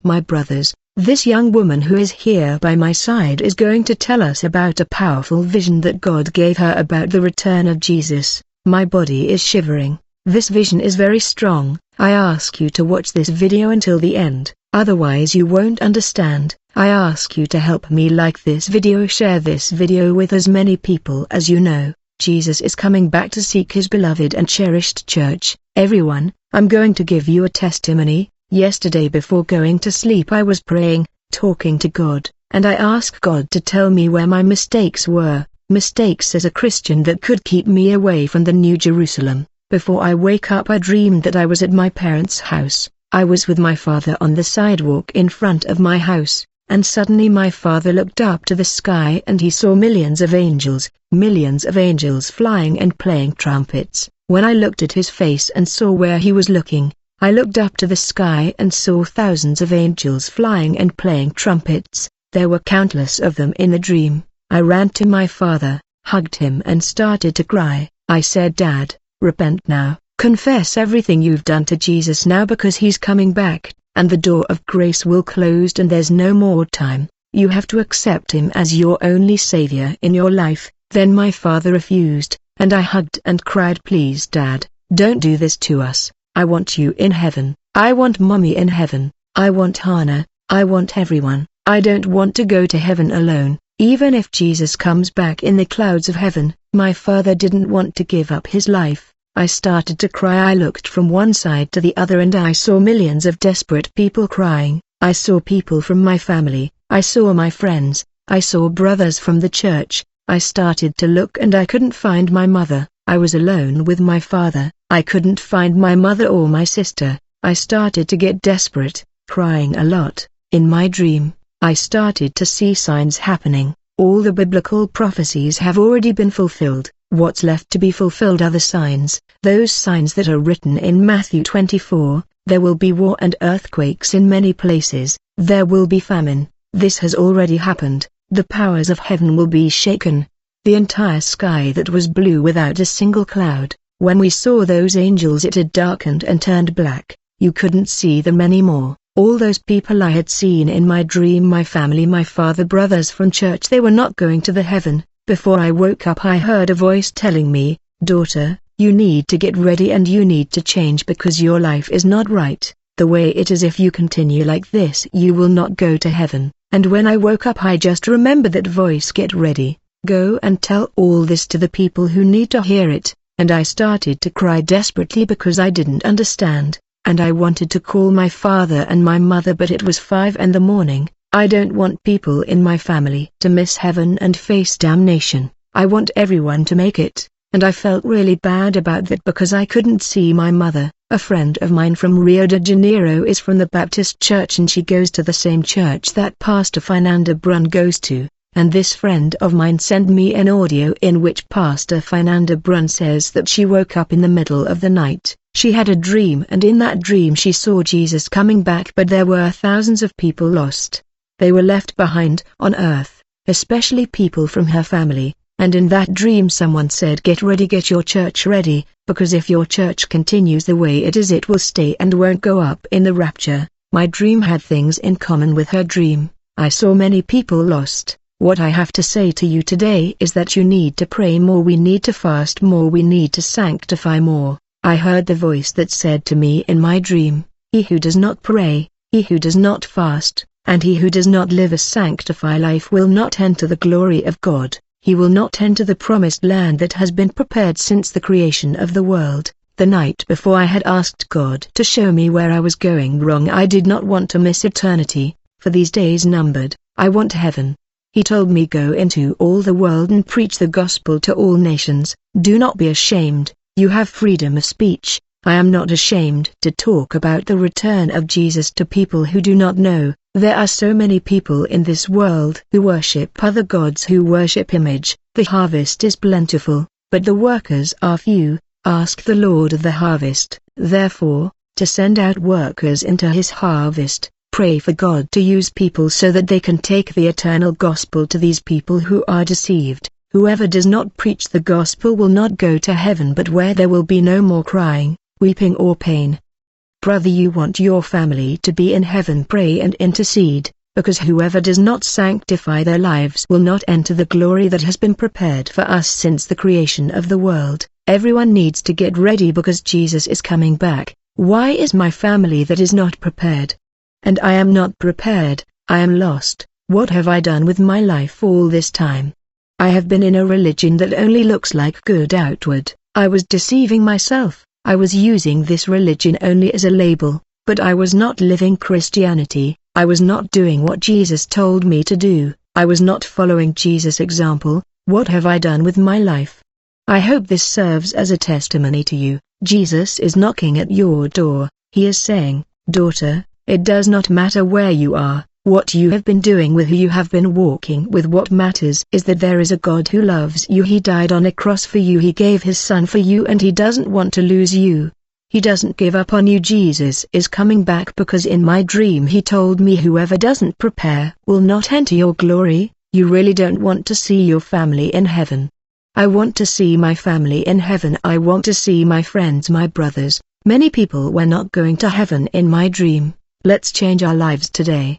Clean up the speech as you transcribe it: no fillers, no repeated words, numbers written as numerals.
My brothers, this young woman who is here by my side is going to tell us about a powerful vision that God gave her about the return of Jesus. My body is shivering. This vision is very strong. I ask you to watch this video until the end, otherwise you won't understand. I ask you to help me like this video, share this video with as many people as you know. Jesus is coming back to seek his beloved and cherished church. Everyone, I'm going to give you a testimony. Yesterday before going to sleep I was praying, talking to God, and I asked God to tell me where my mistakes were, mistakes as a Christian that could keep me away from the New Jerusalem. Before I wake up I dreamed that I was at my parents' house. I was with my father on the sidewalk in front of my house, and suddenly my father looked up to the sky and he saw millions of angels flying and playing trumpets. When I looked at his face and saw where he was looking, I looked up to the sky and saw thousands of angels flying and playing trumpets. There were countless of them in the dream. I ran to my father, hugged him and started to cry. I said, "Dad, repent now, confess everything you've done to Jesus now because he's coming back, and the door of grace will close and there's no more time. You have to accept him as your only savior in your life." Then my father refused, and I hugged and cried, "Please Dad, don't do this to us. I want you in heaven. I want Mommy in heaven. I want Hannah. I want everyone. I don't want to go to heaven alone, even if Jesus comes back in the clouds of heaven." My father didn't want to give up his life. I started to cry. I looked from one side to the other and I saw millions of desperate people crying. I saw people from my family. I saw my friends. I saw brothers from the church. I started to look and I couldn't find my mother. I was alone with my father. I couldn't find my mother or my sister. I started to get desperate, crying a lot. In my dream, I started to see signs happening. All the biblical prophecies have already been fulfilled. What's left to be fulfilled are the signs, those signs that are written in Matthew 24. There will be war and earthquakes in many places. There will be famine. This has already happened. The powers of heaven will be shaken. The entire sky that was blue without a single cloud. When we saw those angels it had darkened and turned black. You couldn't see them anymore. All those people I had seen in my dream, my family, my father, brothers from church, they were not going to the heaven. Before I woke up I heard a voice telling me, "Daughter, you need to get ready and you need to change because your life is not right. The way it is, if you continue like this you will not go to heaven." And when I woke up I just remembered that voice, "Get ready, go and tell all this to the people who need to hear it." And I started to cry desperately because I didn't understand, and I wanted to call my father and my mother, but it was 5 in the morning. I don't want people in my family to miss heaven and face damnation. I want everyone to make it, and I felt really bad about that because I couldn't see my mother. A friend of mine from Rio de Janeiro is from the Baptist church and she goes to the same church that Pastor Fernando Brun goes to. And this friend of mine sent me an audio in which Pastor Fernando Brun says that she woke up in the middle of the night. She had a dream and in that dream she saw Jesus coming back, but there were thousands of people lost. They were left behind on earth, especially people from her family. And in that dream someone said, "Get ready, get your church ready, because if your church continues the way it is it will stay and won't go up in the rapture." My dream had things in common with her dream. I saw many people lost. What I have to say to you today is that you need to pray more, we need to fast more, we need to sanctify more. I heard the voice that said to me in my dream, "He who does not pray, he who does not fast, and he who does not live a sanctified life will not enter the glory of God. He will not enter the promised land that has been prepared since the creation of the world." The night before I had asked God to show me where I was going wrong. I did not want to miss eternity, for these days numbered. I want heaven. He told me, "Go into all the world and preach the gospel to all nations. Do not be ashamed, you have freedom of speech." I am not ashamed to talk about the return of Jesus to people who do not know. There are so many people in this world who worship other gods, who worship image. The harvest is plentiful, but the workers are few. Ask the Lord of the harvest, therefore, to send out workers into his harvest. Pray for God to use people so that they can take the eternal gospel to these people who are deceived. Whoever does not preach the gospel will not go to heaven, but where there will be no more crying, weeping or pain. brother, you want your family to be in heaven, pray and intercede, because whoever does not sanctify their lives will not enter the glory that has been prepared for us since the creation of the world. Everyone needs to get ready because Jesus is coming back. Why is my family that is not prepared? And I am not prepared, I am lost. What have I done with my life all this time? I have been in a religion that only looks like good outward. I was deceiving myself. I was using this religion only as a label, but I was not living Christianity. I was not doing what Jesus told me to do. I was not following Jesus' example. What have I done with my life? I hope this serves as a testimony to you. Jesus is knocking at your door. He is saying, daughter, it does not matter where you are, what you have been doing, with who you have been walking with. What matters is that there is a God who loves you. He died on a cross for you. He gave his son for you, and he doesn't want to lose you. He doesn't give up on you. Jesus is coming back because in my dream he told me whoever doesn't prepare will not enter your glory. You really don't want to see your family in heaven. I want to see my family in heaven. I want to see my friends, my brothers. Many people were not going to heaven in my dream. Let's change our lives today.